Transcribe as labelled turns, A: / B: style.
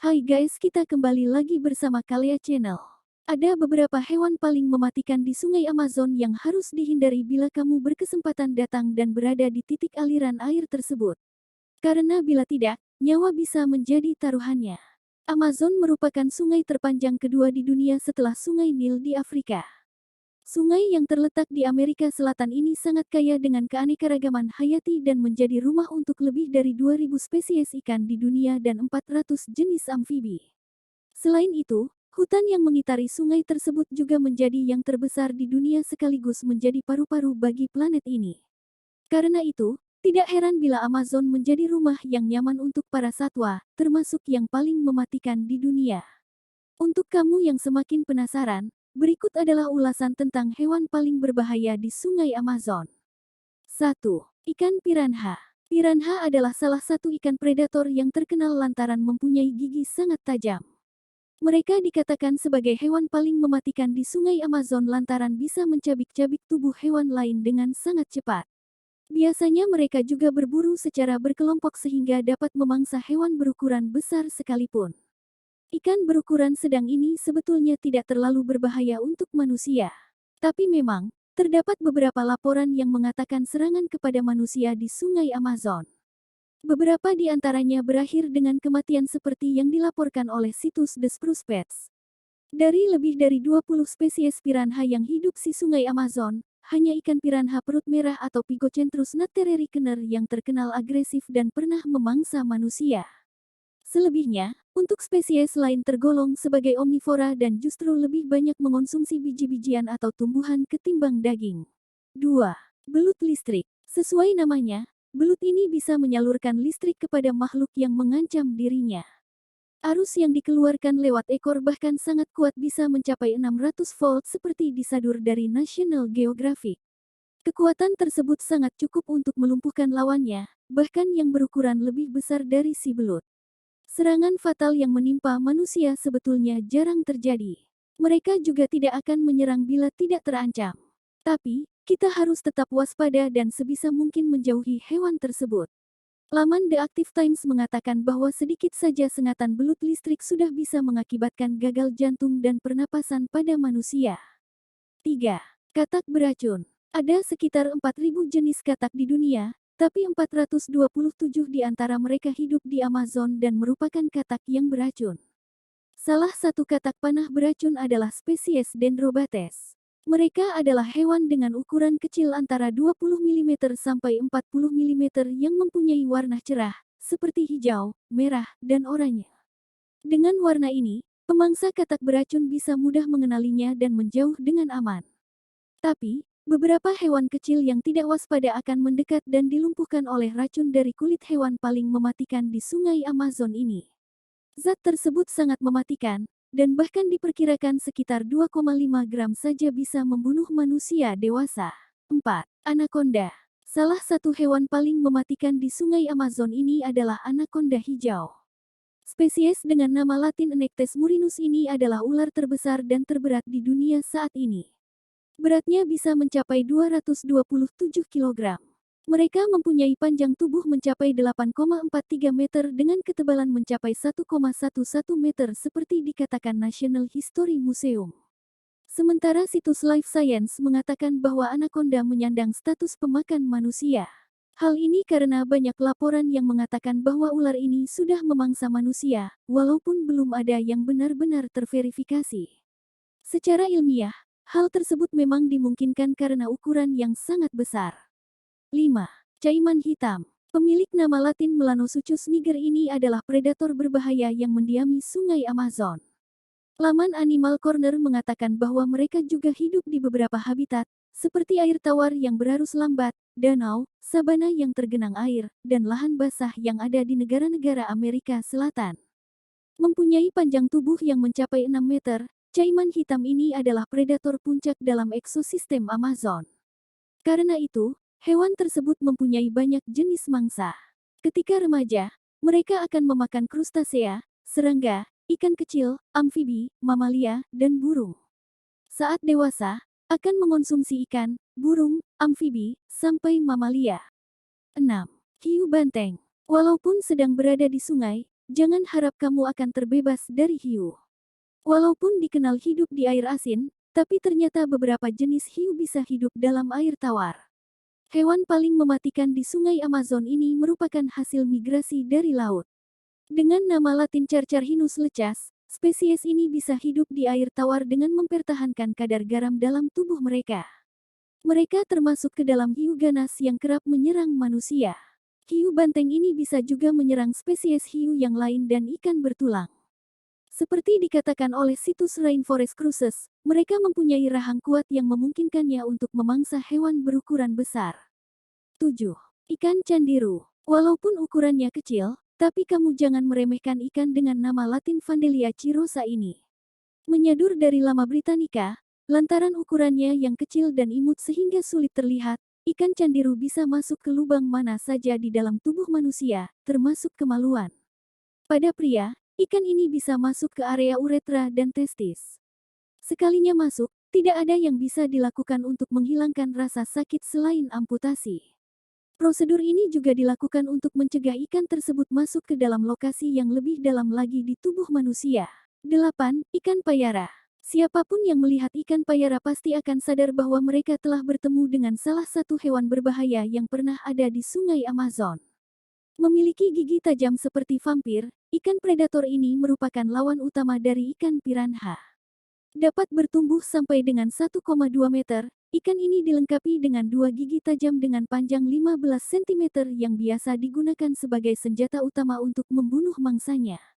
A: Hai guys, kita kembali lagi bersama Kalea Channel. Ada beberapa hewan paling mematikan di Sungai Amazon yang harus dihindari bila kamu berkesempatan datang dan berada di titik aliran air tersebut. Karena bila tidak, nyawa bisa menjadi taruhannya. Amazon merupakan sungai terpanjang kedua di dunia setelah Sungai Nil di Afrika. Sungai yang terletak di Amerika Selatan ini sangat kaya dengan keanekaragaman hayati dan menjadi rumah untuk lebih dari 2.000 spesies ikan di dunia dan 400 jenis amfibi. Selain itu, hutan yang mengitari sungai tersebut juga menjadi yang terbesar di dunia sekaligus menjadi paru-paru bagi planet ini. Karena itu, tidak heran bila Amazon menjadi rumah yang nyaman untuk para satwa, termasuk yang paling mematikan di dunia. Untuk kamu yang semakin penasaran, berikut adalah ulasan tentang hewan paling berbahaya di Sungai Amazon. 1. Ikan piranha. Piranha adalah salah satu ikan predator yang terkenal lantaran mempunyai gigi sangat tajam. Mereka dikatakan sebagai hewan paling mematikan di Sungai Amazon lantaran bisa mencabik-cabik tubuh hewan lain dengan sangat cepat. Biasanya mereka juga berburu secara berkelompok sehingga dapat memangsa hewan berukuran besar sekalipun. Ikan berukuran sedang ini sebetulnya tidak terlalu berbahaya untuk manusia. Tapi memang, terdapat beberapa laporan yang mengatakan serangan kepada manusia di Sungai Amazon. Beberapa di antaranya berakhir dengan kematian seperti yang dilaporkan oleh situs The Spruce Pets. Dari lebih dari 20 spesies piranha yang hidup di Sungai Amazon, hanya ikan piranha perut merah atau Pigocentrus nattereri kenner yang terkenal agresif dan pernah memangsa manusia. Selebihnya, untuk spesies lain tergolong sebagai omnivora dan justru lebih banyak mengonsumsi biji-bijian atau tumbuhan ketimbang daging. 2. Belut listrik. Sesuai namanya, belut ini bisa menyalurkan listrik kepada makhluk yang mengancam dirinya. Arus yang dikeluarkan lewat ekor bahkan sangat kuat bisa mencapai 600 volt seperti disadur dari National Geographic. Kekuatan tersebut sangat cukup untuk melumpuhkan lawannya, bahkan yang berukuran lebih besar dari si belut. Serangan fatal yang menimpa manusia sebetulnya jarang terjadi. Mereka juga tidak akan menyerang bila tidak terancam. Tapi, kita harus tetap waspada dan sebisa mungkin menjauhi hewan tersebut. Laman The Active Times mengatakan bahwa sedikit saja sengatan belut listrik sudah bisa mengakibatkan gagal jantung dan pernapasan pada manusia. 3. Katak beracun. Ada sekitar 4.000 jenis katak di dunia, tapi 427 di antara mereka hidup di Amazon dan merupakan katak yang beracun. Salah satu katak panah beracun adalah spesies Dendrobates. Mereka adalah hewan dengan ukuran kecil antara 20 mm sampai 40 mm yang mempunyai warna cerah, seperti hijau, merah, dan oranye. Dengan warna ini, pemangsa katak beracun bisa mudah mengenalinya dan menjauh dengan aman. Tapi, beberapa hewan kecil yang tidak waspada akan mendekat dan dilumpuhkan oleh racun dari kulit hewan paling mematikan di Sungai Amazon ini. Zat tersebut sangat mematikan, dan bahkan diperkirakan sekitar 2,5 gram saja bisa membunuh manusia dewasa. 4. Anaconda. Salah satu hewan paling mematikan di Sungai Amazon ini adalah anaconda hijau. Spesies dengan nama latin Enectes murinus ini adalah ular terbesar dan terberat di dunia saat ini. Beratnya bisa mencapai 227 kg. Mereka mempunyai panjang tubuh mencapai 8,43 meter dengan ketebalan mencapai 1,11 meter seperti dikatakan National History Museum. Sementara situs Life Science mengatakan bahwa anaconda menyandang status pemakan manusia. Hal ini karena banyak laporan yang mengatakan bahwa ular ini sudah memangsa manusia, walaupun belum ada yang benar-benar terverifikasi. Secara ilmiah, hal tersebut memang dimungkinkan karena ukuran yang sangat besar. 5. Caiman hitam. Pemilik nama latin Melanosuchus niger ini adalah predator berbahaya yang mendiami Sungai Amazon. Laman Animal Corner mengatakan bahwa mereka juga hidup di beberapa habitat, seperti air tawar yang berarus lambat, danau, sabana yang tergenang air, dan lahan basah yang ada di negara-negara Amerika Selatan. Mempunyai panjang tubuh yang mencapai 6 meter, caiman hitam ini adalah predator puncak dalam ekosistem Amazon. Karena itu, hewan tersebut mempunyai banyak jenis mangsa. Ketika remaja, mereka akan memakan krustasea, serangga, ikan kecil, amfibi, mamalia, dan burung. Saat dewasa, akan mengonsumsi ikan, burung, amfibi, sampai mamalia. 6. Hiu banteng. Walaupun sedang berada di sungai, jangan harap kamu akan terbebas dari hiu. Walaupun dikenal hidup di air asin, tapi ternyata beberapa jenis hiu bisa hidup dalam air tawar. Hewan paling mematikan di Sungai Amazon ini merupakan hasil migrasi dari laut. Dengan nama Latin Carcharhinus lecas, spesies ini bisa hidup di air tawar dengan mempertahankan kadar garam dalam tubuh mereka. Mereka termasuk ke dalam hiu ganas yang kerap menyerang manusia. Hiu banteng ini bisa juga menyerang spesies hiu yang lain dan ikan bertulang. Seperti dikatakan oleh situs Rainforest Cruises, mereka mempunyai rahang kuat yang memungkinkannya untuk memangsa hewan berukuran besar. 7. Ikan candiru. Walaupun ukurannya kecil, tapi kamu jangan meremehkan ikan dengan nama Latin Vandelia chirosa ini. Menyadur dari lama Britannica, lantaran ukurannya yang kecil dan imut sehingga sulit terlihat, ikan candiru bisa masuk ke lubang mana saja di dalam tubuh manusia, termasuk kemaluan. Pada pria, ikan ini bisa masuk ke area uretra dan testis. Sekalinya masuk, tidak ada yang bisa dilakukan untuk menghilangkan rasa sakit selain amputasi. Prosedur ini juga dilakukan untuk mencegah ikan tersebut masuk ke dalam lokasi yang lebih dalam lagi di tubuh manusia. 8. Ikan payara. Siapapun yang melihat ikan payara pasti akan sadar bahwa mereka telah bertemu dengan salah satu hewan berbahaya yang pernah ada di Sungai Amazon. Memiliki gigi tajam seperti vampir, ikan predator ini merupakan lawan utama dari ikan piranha. Dapat bertumbuh sampai dengan 1,2 meter, ikan ini dilengkapi dengan 2 gigi tajam dengan panjang 15 cm yang biasa digunakan sebagai senjata utama untuk membunuh mangsanya.